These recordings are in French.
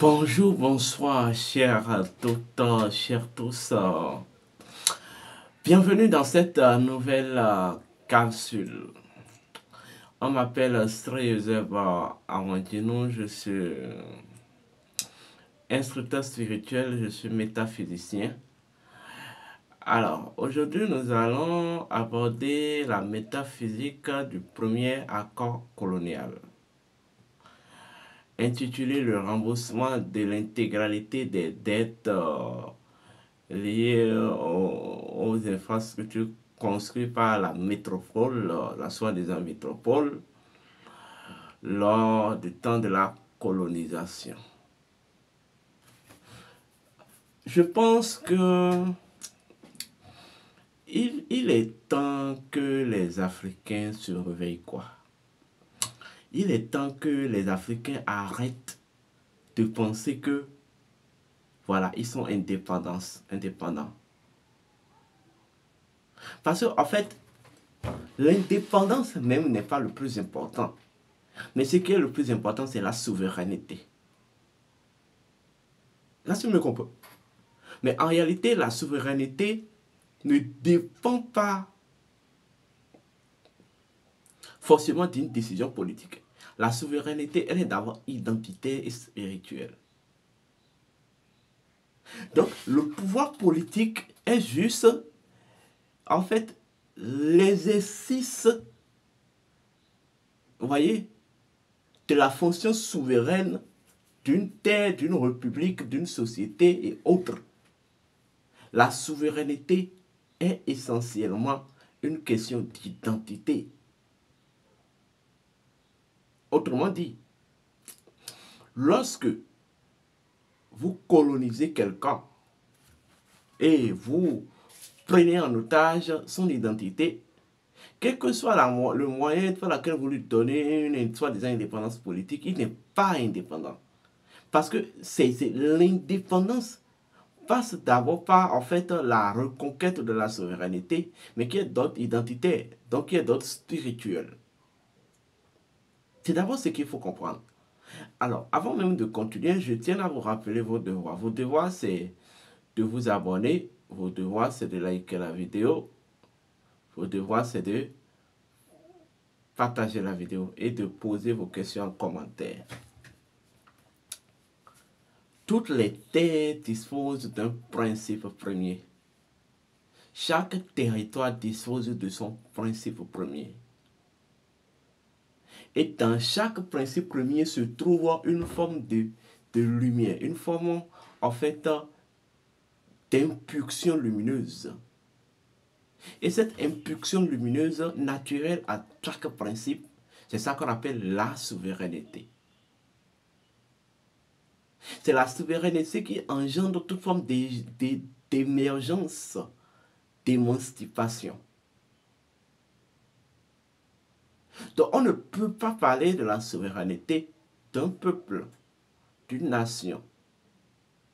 Bonjour, bonsoir, chers toutes, chers tous. Bienvenue dans cette nouvelle capsule. On m'appelle Streyezeba Awandino, je suis instructeur spirituel, je suis métaphysicien. Alors, aujourd'hui, nous allons aborder la métaphysique du premier accord colonial, intitulé le remboursement de l'intégralité des dettes liées aux infrastructures construites par la métropole, la soi-disant métropole, lors du temps de la colonisation. Je pense que il est temps que les Africains se réveillent, quoi. Il est temps que les Africains arrêtent de penser que, voilà, ils sont indépendants. Parce qu'en fait, l'indépendance même n'est pas le plus important. Mais ce qui est le plus important, c'est la souveraineté. Là, tu me comprends. Mais en réalité, la souveraineté ne dépend pas forcément d'une décision politique. La souveraineté, elle est d'abord identitaire et spirituelle. Donc, le pouvoir politique est juste, en fait, l'exercice, vous voyez, de la fonction souveraine d'une terre, d'une république, d'une société et autres. La souveraineté est essentiellement une question d'identité. Autrement dit, lorsque vous colonisez quelqu'un et vous prenez en otage son identité, quel que soit le moyen par lequel vous lui donnez une soi-disant indépendance politique, il n'est pas indépendant. Parce que c'est l'indépendance passe d'abord par en fait la reconquête de la souveraineté, mais qui est d'autres identitaires, donc qui est d'autres spirituels. C'est d'abord ce qu'il faut comprendre. Alors, avant même de continuer, je tiens à vous rappeler vos devoirs. Vos devoirs, c'est de vous abonner. Vos devoirs, c'est de liker la vidéo. Vos devoirs, c'est de partager la vidéo et de poser vos questions en commentaire. Toutes les terres disposent d'un principe premier. Chaque territoire dispose de son principe premier. Et dans chaque principe premier se trouve une forme de lumière, une forme en fait d'impulsion lumineuse. Et cette impulsion lumineuse naturelle à chaque principe, c'est ça qu'on appelle la souveraineté. C'est la souveraineté qui engendre toute forme d'émergence, d'émancipation. Donc on ne peut pas parler de la souveraineté d'un peuple, d'une nation,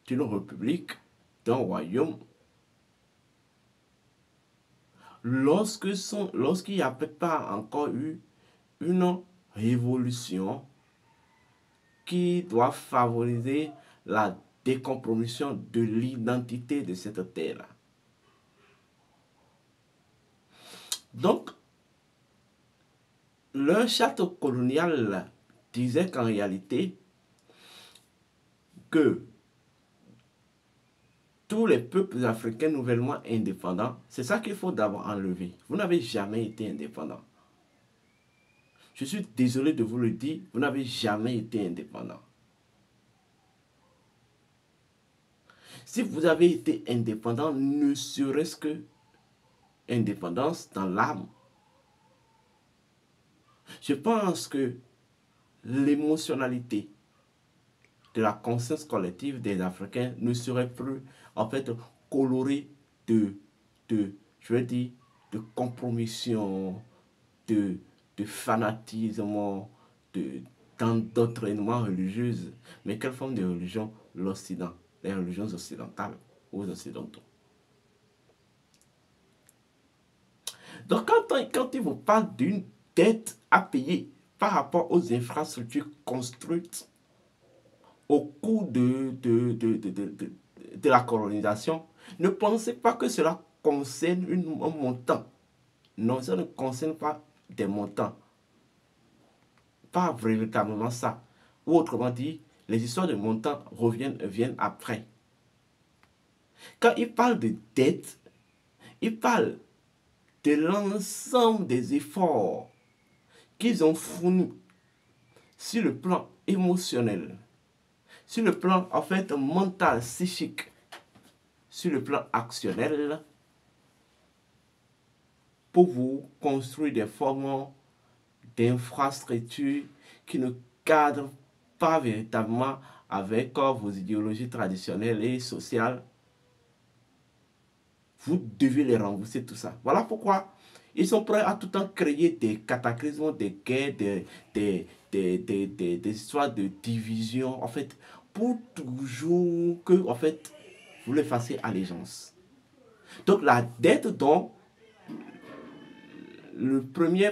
d'une république, d'un royaume, lorsqu'il n'y a pas encore eu une révolution qui doit favoriser la décompromission de l'identité de cette terre-là. Donc, le château colonial disait qu'en réalité, que tous les peuples africains nouvellement indépendants, c'est ça qu'il faut d'abord enlever. Vous n'avez jamais été indépendant. Je suis désolé de vous le dire, vous n'avez jamais été indépendant. Si vous avez été indépendant, ne serait-ce que indépendance dans l'âme. Je pense que l'émotionnalité de la conscience collective des Africains ne serait plus en fait colorée je veux dire, de compromission, de fanatisme, d'endoctrinement religieux. Mais quelle forme de religion? L'Occident, les religions occidentales ou occidentaux. Donc quand il vous parle d'une dette à payer par rapport aux infrastructures construites au cours de la colonisation, ne pensez pas que cela concerne un montant. Non, ça ne concerne pas des montants. Pas véritablement ça. Ou autrement dit, les histoires de montants viennent après. Quand il parle de dette, il parle de l'ensemble des efforts qu'ils ont fournis sur le plan émotionnel, sur le plan en fait mental, psychique, sur le plan actionnel, pour vous construire des formes d'infrastructures qui ne cadrent pas véritablement avec vos idéologies traditionnelles et sociales. Vous devez les rembourser tout ça. Voilà pourquoi ils sont prêts à tout le temps créer des cataclysmes, des guerres, des histoires de division, en fait, pour toujours que, en fait, vous les fassiez allégeance. Donc la dette dont le premier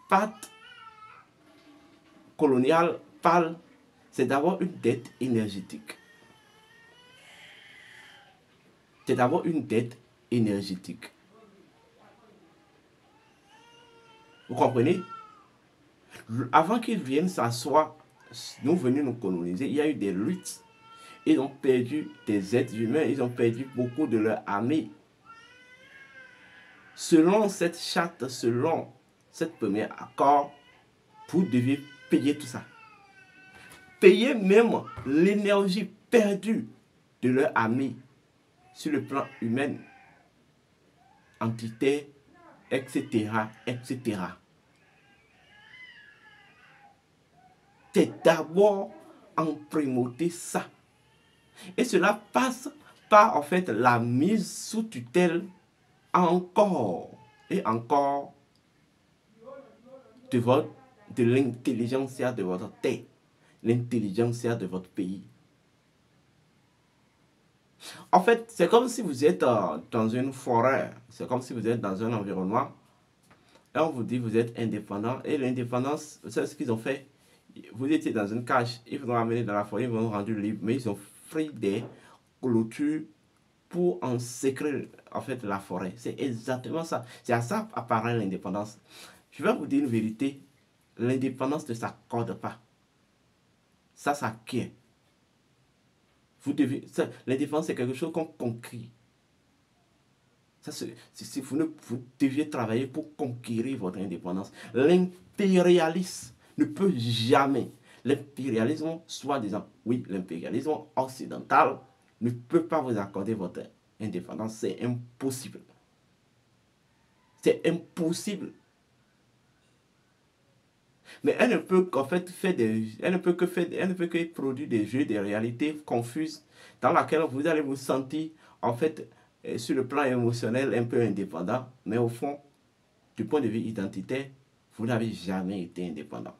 pacte colonial parle, c'est d'avoir une dette énergétique. C'est d'avoir une dette énergétique. Vous comprenez? Avant qu'ils viennent s'asseoir, nous venons nous coloniser, il y a eu des luttes. Ils ont perdu des êtres humains, ils ont perdu beaucoup de leur armée. Selon cette charte, selon ce premier accord, vous devez payer tout ça. Payer même l'énergie perdue de leur armée sur le plan humain, entité, etc., etc. C'est d'abord en primauté ça. Et cela passe par en fait la mise sous tutelle encore et encore de l'intelligentsia de votre terre, l'intelligentsia de votre pays. En fait, c'est comme si vous êtes dans une forêt, c'est comme si vous êtes dans un environnement, et on vous dit vous êtes indépendant, et l'indépendance, c'est ce qu'ils ont fait. Vous étiez dans une cage, ils vous ont amené dans la forêt, ils vous ont rendu libre, mais ils ont pris des clôtures pour encercler en fait la forêt. C'est exactement ça. C'est à ça apparaît l'indépendance. Je vais vous dire une vérité. L'indépendance ne s'accorde pas. Ça s'acquiert. L'indépendance, c'est quelque chose qu'on conquiert. Vous deviez travailler pour conquérir votre indépendance. L'impérialisme ne peut jamais. L'impérialisme, soi-disant, oui, l'impérialisme occidental ne peut pas vous accorder votre indépendance. C'est impossible. C'est impossible. Mais elle ne peut qu'en fait elle ne peut que produire des jeux, des réalités confuses dans lesquelles vous allez vous sentir en fait sur le plan émotionnel un peu indépendant, mais au fond, du point de vue identitaire, vous n'avez jamais été indépendant.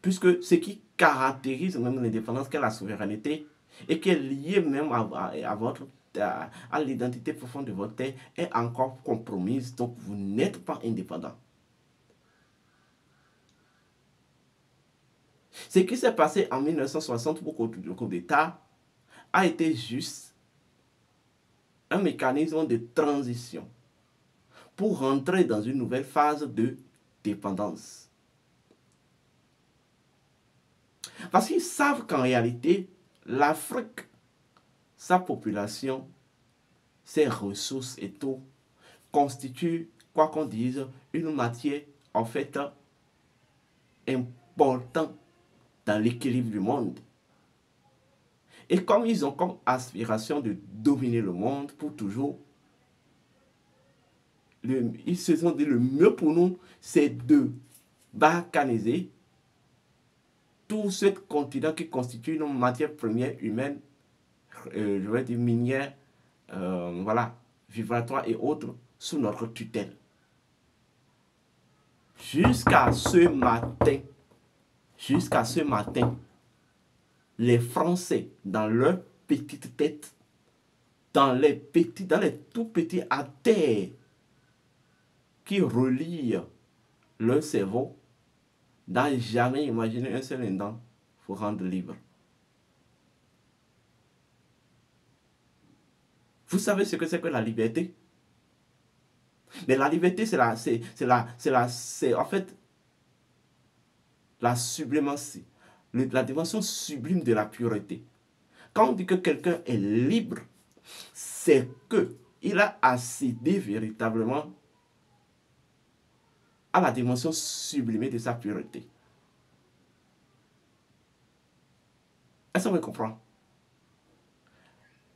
Puisque ce qui caractérise même l'indépendance, qu'est la souveraineté, et qui est liée même à l'identité profonde de votre terre, est encore compromise, donc vous n'êtes pas indépendant. Ce qui s'est passé en 1960 pour le coup d'État a été juste un mécanisme de transition pour rentrer dans une nouvelle phase de dépendance. Parce qu'ils savent qu'en réalité, l'Afrique, sa population, ses ressources et tout, constituent, quoi qu'on dise, une matière en fait importante dans l'équilibre du monde. Et comme ils ont comme aspiration de dominer le monde pour toujours, ils se sont dit le mieux pour nous, c'est de balkaniser tout ce continent qui constitue une matière première humaine, je vais dire minière, voilà, vibratoire et autres, sous notre tutelle. Jusqu'à ce matin, les Français, dans leur petite tête, dans les tout petits artères qui relient leur cerveau, n'ont jamais imaginé un seul instant vous rendre libre. Vous savez ce que c'est que la liberté? Mais la liberté, c'est en fait la sublimation, la dimension sublime de la pureté. Quand on dit que quelqu'un est libre, c'est qu'il a accédé véritablement à la dimension sublimée de sa pureté. Est-ce que vous comprenez?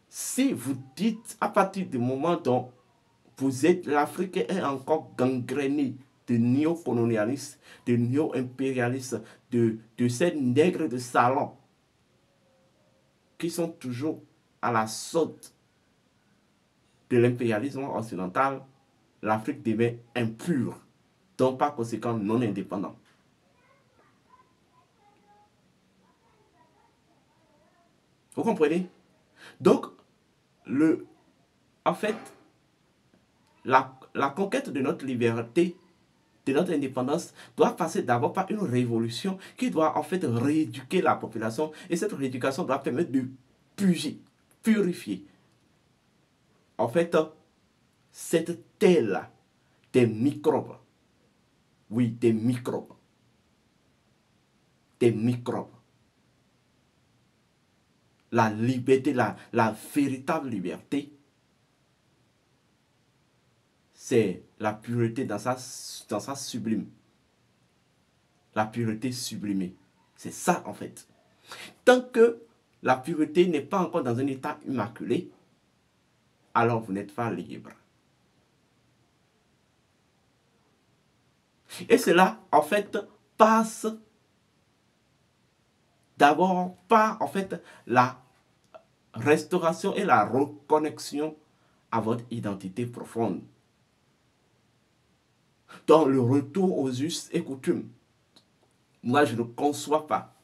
Si vous dites, à partir du moment dont vous êtes, l'Afrique est encore gangrénée de néocolonialistes, de néo-impérialistes, de ces nègres de salon qui sont toujours à la saute de l'impérialisme occidental, l'Afrique devient impure, donc par conséquent non indépendante. Vous comprenez? Donc, en fait, la conquête de notre liberté, de notre indépendance, doit passer d'abord par une révolution qui doit en fait rééduquer la population. Et cette rééducation doit permettre de purifier. En fait, cette terre-là, des microbes. Oui, des microbes. Des microbes. La liberté, la véritable liberté, c'est la pureté dans sa sublime. La pureté sublimée. C'est ça en fait. Tant que la pureté n'est pas encore dans un état immaculé, alors vous n'êtes pas libre. Et cela en fait passe d'abord par en fait la restauration et la reconnexion à votre identité profonde. Dans le retour aux us et coutumes. Moi, je ne conçois pas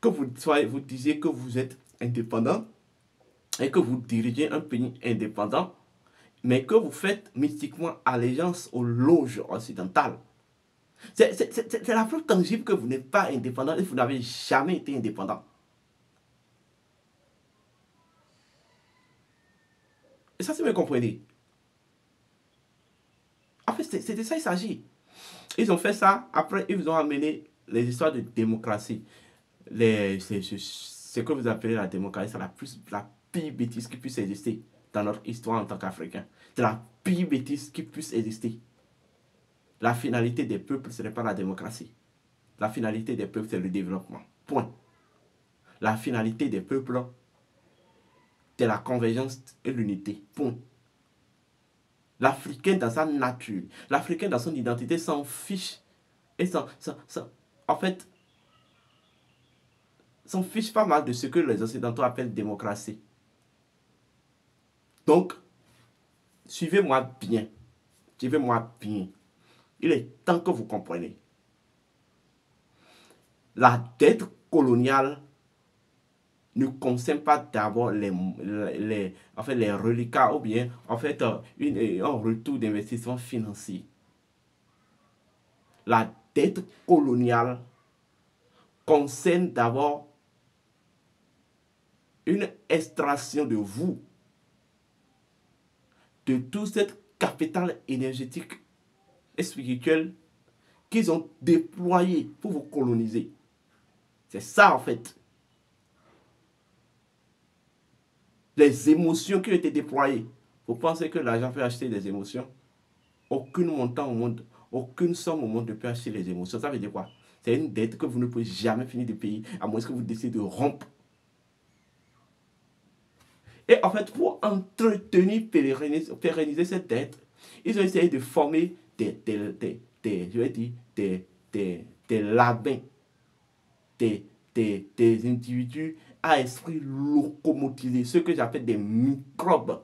que vous disiez que vous êtes indépendant et que vous dirigez un pays indépendant, mais que vous faites mystiquement allégeance aux loges occidentales. C'est la preuve tangible que vous n'êtes pas indépendant et vous n'avez jamais été indépendant. Et ça, c'est bien comprenez. En fait, c'est de ça qu'il s'agit. Ils ont fait ça, après ils vous ont amené les histoires de démocratie. Ce que vous appelez la démocratie, c'est la pire bêtise qui puisse exister dans notre histoire en tant qu'Africains. C'est la pire bêtise qui puisse exister. La finalité des peuples, ce n'est pas la démocratie. La finalité des peuples, c'est le développement. Point. La finalité des peuples, c'est la convergence et l'unité. Point. L'Africain dans sa nature, l'Africain dans son identité s'en fiche. Et en fait, s'en fiche pas mal de ce que les Occidentaux appellent démocratie. Donc, suivez-moi bien. Suivez-moi bien. Il est temps que vous compreniez. La dette coloniale ne concerne pas d'abord les reliquats ou bien en fait un retour d'investissement financier. La dette coloniale concerne d'abord une extraction de vous de tout cette capital énergétique et spirituel qu'ils ont déployé pour vous coloniser. C'est ça en fait. Les émotions qui ont été déployées. Vous pensez que l'argent peut acheter des émotions? Aucun montant au monde, aucune somme au monde ne peut acheter les émotions. Ça veut dire quoi? C'est une dette que vous ne pouvez jamais finir de payer, à moins que vous décidez de rompre. Et en fait, pour entretenir, pérenniser cette dette, ils ont essayé de former des labins, des individus à esprit locomotisé, ce que j'appelle des microbes,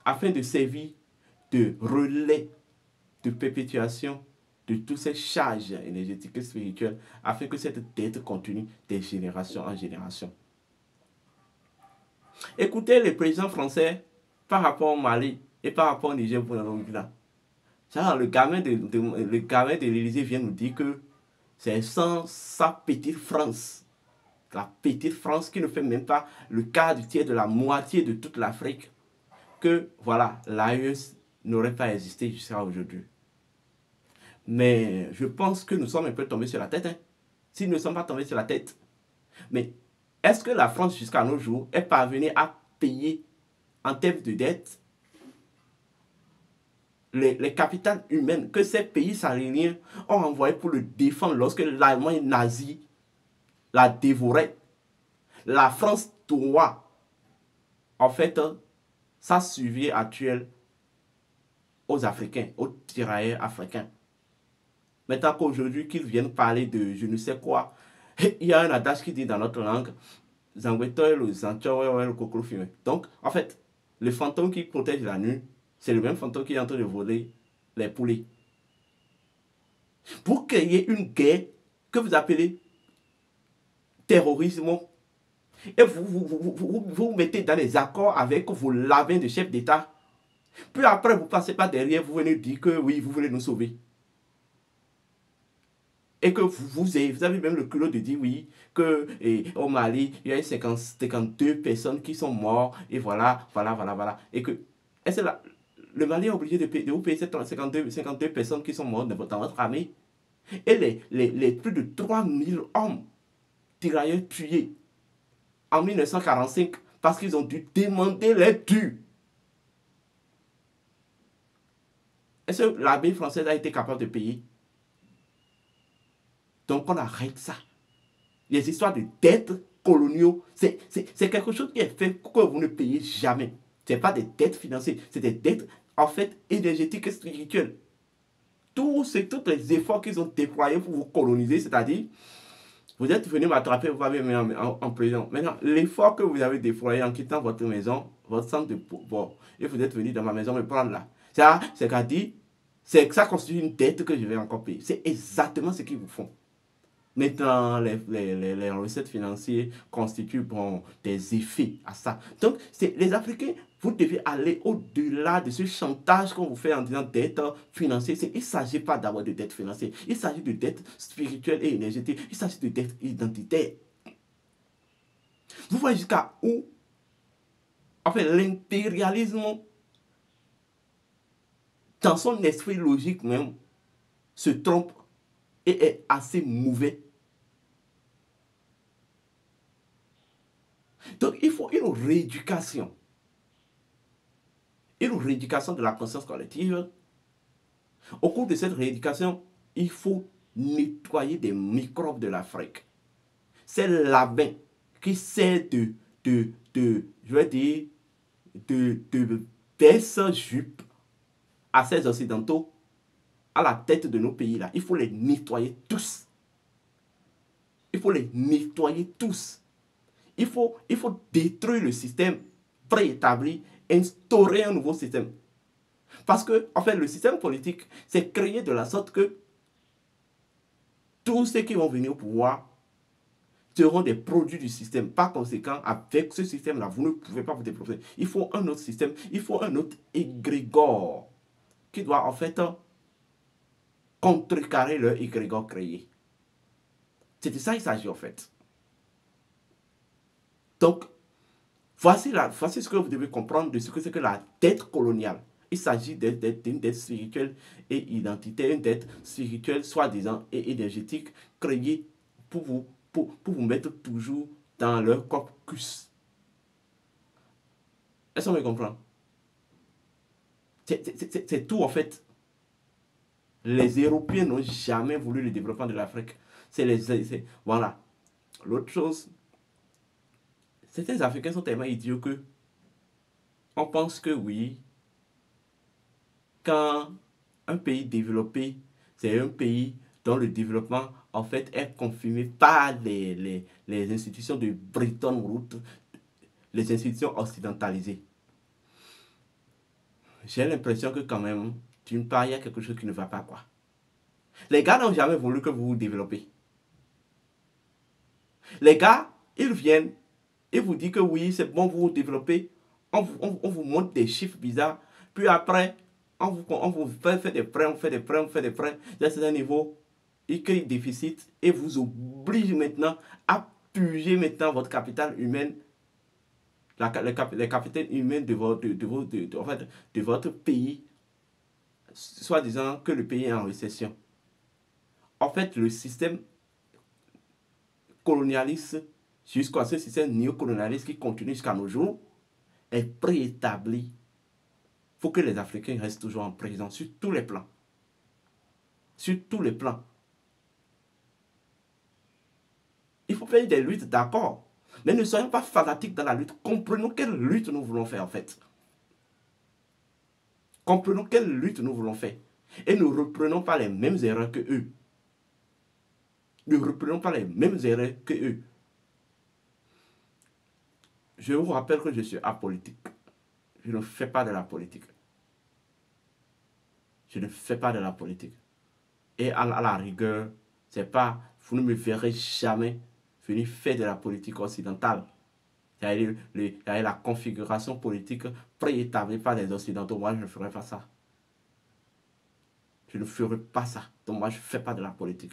afin de servir de relais de perpétuation de toutes ces charges énergétiques et spirituelles, afin que cette dette continue de génération en génération. Écoutez les présidents français par rapport au Mali et par rapport au Niger pour le gamin de l'Élysée vient nous dire que C'est sans sa petite France. La petite France qui ne fait même pas le quart du tiers de la moitié de toute l'Afrique, que voilà, l'AES n'aurait pas existé jusqu'à aujourd'hui. Mais je pense que nous sommes un peu tombés sur la tête. Hein. Si nous ne sommes pas tombés sur la tête, mais est-ce que la France jusqu'à nos jours est parvenue à payer en termes de dette les capitales humaines que ces pays sahéliens ont envoyées pour le défendre lorsque l'Allemagne nazie la dévorait? La France doit, en fait, sa survie actuelle aux Africains, aux tirailleurs africains. Maintenant qu'aujourd'hui, qu'ils viennent parler de je ne sais quoi, il y a un adage qui dit dans notre langue, donc, en fait, le fantôme qui protège la nuit, c'est le même fantôme qui est en train de voler les poulets. Pour créer une guerre que vous appelez terrorisme, et vous mettez dans les accords avec vos lavins de chefs d'État, puis après vous passez par derrière, vous venez dire que oui, vous voulez nous sauver. Et que vous avez même le culot de dire oui, que au Mali, il y a 52 personnes qui sont mortes, et voilà. Et que, est-ce que le Mali est obligé de vous payer ces 52 personnes qui sont mortes dans votre armée? Et les plus de 3000 hommes tirailleurs tués en 1945 parce qu'ils ont dû demander les tues. Est-ce que l'armée française a été capable de payer? Donc on arrête ça. Les histoires de dettes coloniaux, c'est quelque chose qui est fait pour que vous ne payez jamais. Ce n'est pas des dettes financières, c'est des dettes en fait énergétiques et spirituelles. Tous les efforts qu'ils ont déployés pour vous coloniser, c'est-à-dire, vous êtes venu m'attraper, vous m'avez mis en prison. Maintenant, l'effort que vous avez déployé en quittant votre maison, votre centre de pouvoir, et vous êtes venu dans ma maison me prendre là. Ça, c'est qu'à dire, c'est que ça constitue une dette que je vais encore payer. C'est exactement ce qu'ils vous font. Maintenant, les recettes financières constituent des effets à ça. Donc, les Africains, vous devez aller au-delà de ce chantage qu'on vous fait en disant dette financière. Il ne s'agit pas d'avoir de dette financière. Il s'agit de dette spirituelle et énergétique. Il s'agit de dette identitaire. Vous voyez jusqu'à où, en fait, l'impérialisme, dans son esprit logique même, se trompe et est assez mauvais. Donc, il faut une rééducation. Une rééducation de la conscience collective. Au cours de cette rééducation, il faut nettoyer des microbes de l'Afrique. C'est l'abeille qui sert je vais dire, de baisse-jupe à ces Occidentaux à la tête de nos pays là. Il faut les nettoyer tous. Il faut les nettoyer tous. Il faut détruire le système préétabli, instaurer un nouveau système. Parce que, en fait, le système politique, c'est créé de la sorte que tous ceux qui vont venir au pouvoir seront des produits du système. Par conséquent, avec ce système-là, vous ne pouvez pas vous développer. Il faut un autre système, il faut un autre égrégore qui doit, en fait, contrecarrer le égrégore créé. C'est de ça qu'il s'agit, en fait. Donc, voici ce que vous devez comprendre de ce que c'est que la dette coloniale. Il s'agit d'une dette spirituelle et identitaire, une dette spirituelle, soi-disant, et énergétique, créée pour vous mettre toujours dans leur caucus. Est-ce qu'on me comprend? C'est tout, en fait. Les Européens n'ont jamais voulu le développement de l'Afrique. Voilà. L'autre chose, certains Africains sont tellement idiots que on pense que oui, quand un pays développé, c'est un pays dont le développement, en fait, est confirmé par les institutions de Bretton Woods, les institutions occidentalisées. J'ai l'impression que quand même, d'une part, il y a quelque chose qui ne va pas, quoi. Les gars n'ont jamais voulu que vous vous développez. Les gars, ils viennent, ils vous disent que oui, c'est bon, vous vous développez. On vous montre des chiffres bizarres. Puis après, on vous fait des prêts, on fait des prêts. À un certain niveau, il crée déficit et vous oblige maintenant à puger maintenant votre capital humain, les capitales humaines en fait, de votre pays, soit disant que le pays est en récession. En fait, le système colonialiste, jusqu'à ce système néocolonialiste qui continue jusqu'à nos jours, est préétabli. Il faut que les Africains restent toujours en prison sur tous les plans. Sur tous les plans. Il faut faire des luttes, d'accord. Mais ne soyons pas fanatiques dans la lutte. Comprenons quelle lutte nous voulons faire en fait. Comprenons quelle lutte nous voulons faire. Et ne reprenons pas les mêmes erreurs que eux. Ne reprenons pas les mêmes erreurs que eux. Je vous rappelle que je suis apolitique. Je ne fais pas de la politique. Je ne fais pas de la politique. Et à la rigueur, c'est pas, vous ne me verrez jamais venir faire de la politique occidentale. C'est-à-dire la configuration politique préétablie par les Occidentaux. Moi, je ne ferai pas ça. Je ne ferai pas ça. Donc moi, je ne fais pas de la politique.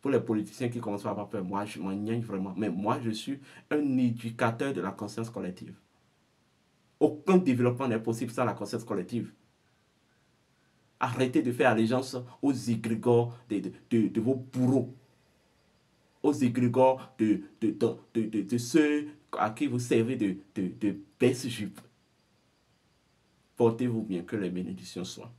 Pour les politiciens qui commencent à avoir peur, moi, je m'en gagne vraiment. Mais moi, je suis un éducateur de la conscience collective. Aucun développement n'est possible sans la conscience collective. Arrêtez de faire allégeance aux égrégores de vos bourreaux, aux égrégores de ceux à qui vous servez de baisse-jupe. Portez-vous bien, que les bénédictions soient.